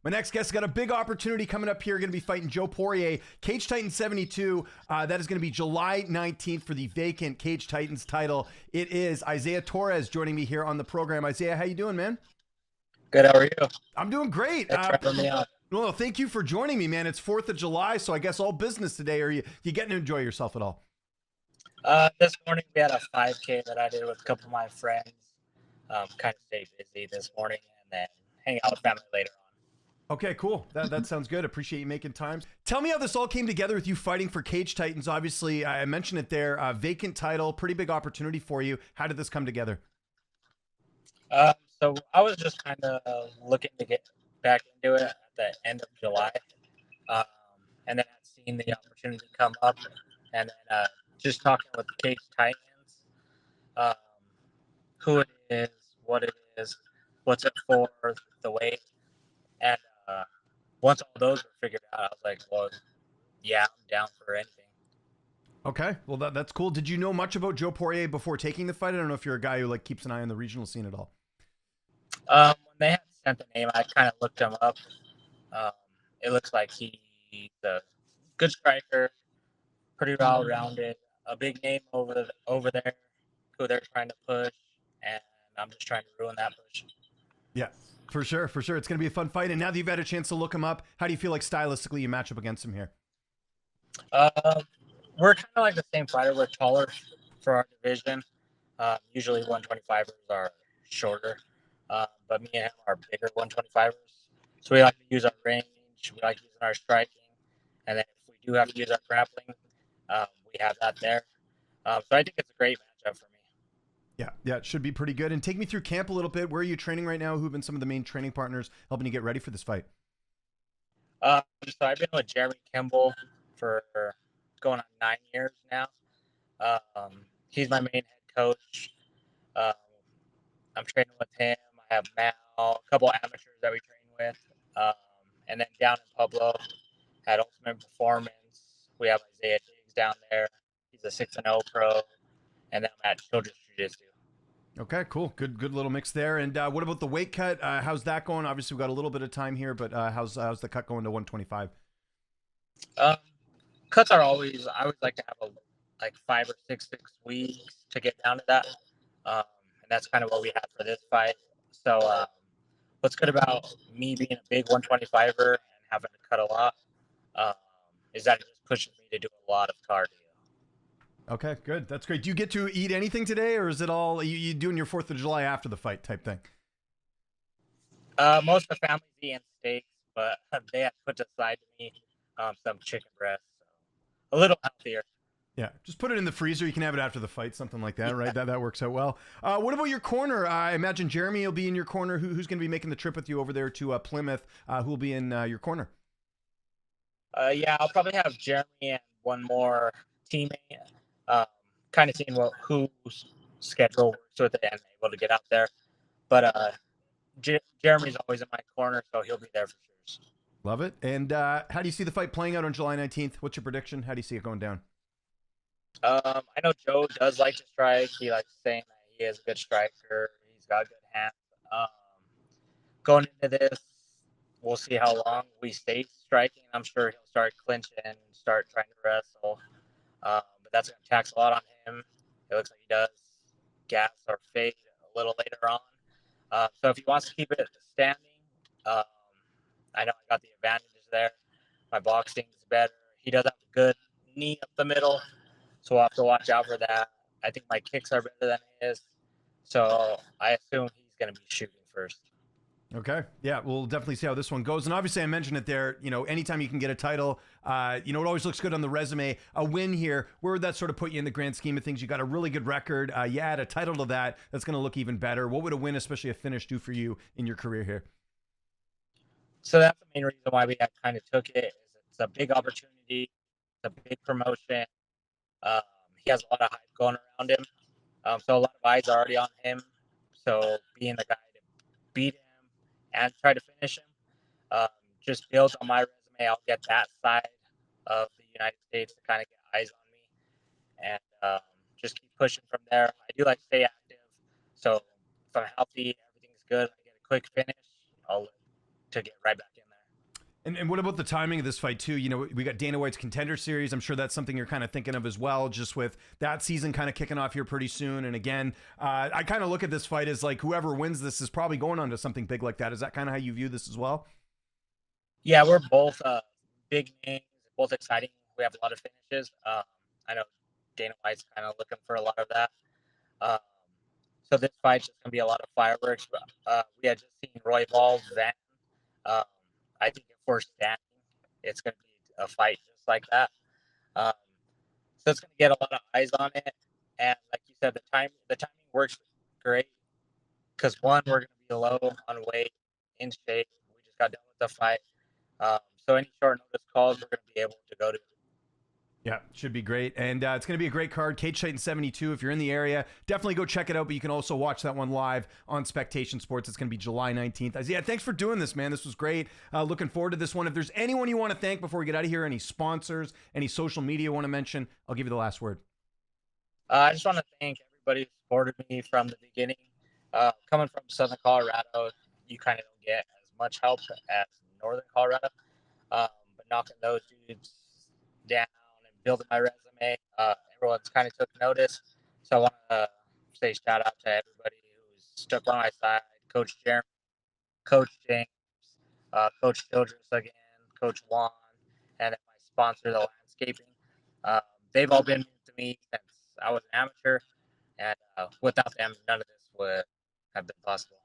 My next guest got a big opportunity coming up here. Going to be fighting Joe Poirier, Cage Titan 72. That is going to be July 19th for the vacant Cage Titans title. It is Isiah Torres joining me here on the program. Isiah, how you doing, man? Good, how are you? I'm doing great. Thanks for having me on. Well, thank you for joining me, man. It's 4th of July, so I guess all business today. Are you getting to enjoy yourself at all? This morning we had a 5K that I did with a couple of my friends. Kind of stayed busy this morning and then hang out with family later on. Okay, cool. That sounds good. Appreciate you making time. Tell me how this all came together with you fighting for Cage Titans. Obviously, I mentioned it there. Vacant title, pretty big opportunity for you. How did this come together? So I was just kind of looking to get back into it at the end of July. And then I'd seen the opportunity come up. And then just talking with Cage Titans, who it is, what it is, what's it for, the weight. And once all those were figured out, I was like, well, yeah, I'm down for anything. Okay, well that's cool. Did you know much about Joe Poirier before taking the fight? I don't know if you're a guy who keeps an eye on the regional scene at all. When they had sent the name, I kind of looked him up. It looks like he's a good striker, pretty well-rounded, a big name over there, who they're trying to push, and I'm just trying to ruin that push. Yeah, for sure. It's going to be a fun fight. And now that you've had a chance to look him up, how do you feel like stylistically you match up against him here? We're kind of like the same fighter. We're taller for our division. Usually 125ers are shorter, but me and him are bigger 125ers. So we like to use our range. We like using our striking. And then if we do have to use our grappling, we have that there. So I think it's a great matchup for me. Yeah, it should be pretty good. And take me through camp a little bit. Where are you training right now? Who've been some of the main training partners helping you get ready for this fight? So I've been with Jeremy Kimball for going on 9 years now. He's my main head coach. I'm training with him. I have Mal, a couple amateurs that we train with. And then down in Pueblo at Ultimate Performance, we have Isaiah Diggs down there. He's a 6-0 pro. And then I'm at Children's Jiu-Jitsu. Okay, cool. Good little mix there. And what about the weight cut? How's that going? Obviously, we've got a little bit of time here, but how's the cut going to 125? Cuts are always, I always like to have like 5 or 6 weeks to get down to that. And that's kind of what we had for this fight. So what's good about me being a big 125er and having to cut a lot is that it just pushes me to do a lot of cardio. Okay, good. That's great. Do you get to eat anything today, or is it all you doing your 4th of July after the fight type thing? Most of the family's eating steaks, but they have put aside to me some chicken breast. So a little healthier. Yeah, just put it in the freezer. You can have it after the fight, something like that, right? That works out well. What about your corner? I imagine Jeremy will be in your corner. Who's going to be making the trip with you over there to Plymouth? Who will be in your corner? Yeah, I'll probably have Jeremy and one more teammate. Kind of seeing whose schedule works with it and able to get out there. But Jeremy's always in my corner, so he'll be there for sure. Love it. And how do you see the fight playing out on July 19th? What's your prediction? How do you see it going down? I know Joe does like to strike. He likes saying that he is a good striker. He's got good hands. Going into this, we'll see how long we stay striking. I'm sure he'll start clinching and start trying to wrestle. But that's going to tax a lot on him. It looks like he does gas or fade a little later on. So if he wants to keep it standing, I know I got the advantages there. My boxing is better. He does have a good knee up the middle, so we'll have to watch out for that. I think my kicks are better than his, so I assume he's going to be shooting first. Okay. Yeah, we'll definitely see how this one goes. And obviously I mentioned it there, anytime you can get a title, it always looks good on the resume. A win here, where would that sort of put you in the grand scheme of things? You got a really good record. You add a title to that, that's going to look even better. What would a win, especially a finish, do for you in your career here? So that's the main reason why we kind of took it. It's a big opportunity. It's a big promotion. He has a lot of hype going around him. So a lot of eyes are already on him. So being the guy to beat him and try to finish him just builds on my resume. I'll get that side of the United States to kind of get eyes on me and just keep pushing from there. I do like to stay active. So if I'm healthy, everything's good, I get a quick finish, I'll look to get right back in there. And what about the timing of this fight too? You know, we got Dana White's Contender Series. I'm sure that's something you're kind of thinking of as well, just with that season kind of kicking off here pretty soon. And again, I kind of look at this fight as like whoever wins this is probably going on to something big like that. Is that kind of how you view this as well? Yeah, we're both big names, both exciting. We have a lot of finishes. I know Dana White's kind of looking for a lot of that. Um, so this fight's just gonna be a lot of fireworks. We had just seen Roy Ball then. Um, I think if we're standing, it's gonna be a fight just like that. Um, so it's gonna get a lot of eyes on it. And like you said, the timing works great because one, we're gonna be low on weight, in shape. We just got done with the fight. So any short notice calls, we're gonna be able to go to. Yeah, should be great. And it's going to be a great card. Cage Titan 72. If you're in the area, definitely go check it out. But you can also watch that one live on Spectation Sports. It's going to be July 19th. Isiah, thanks for doing this, man. This was great. Looking forward to this one. If there's anyone you want to thank before we get out of here, any sponsors, any social media you want to mention, I'll give you the last word. I just want to thank everybody who supported me from the beginning. Coming from Southern Colorado, you kind of don't get as much help as Northern Colorado. But knocking those dudes down and building my resume, everyone's kind of took notice. So I want to say shout out to everybody who's stuck by my side. Coach Jeremy, Coach James, Coach Childress again, Coach Juan, and then my sponsor, the landscaping. They've all been to me since I was an amateur, and without them, none of this would have been possible.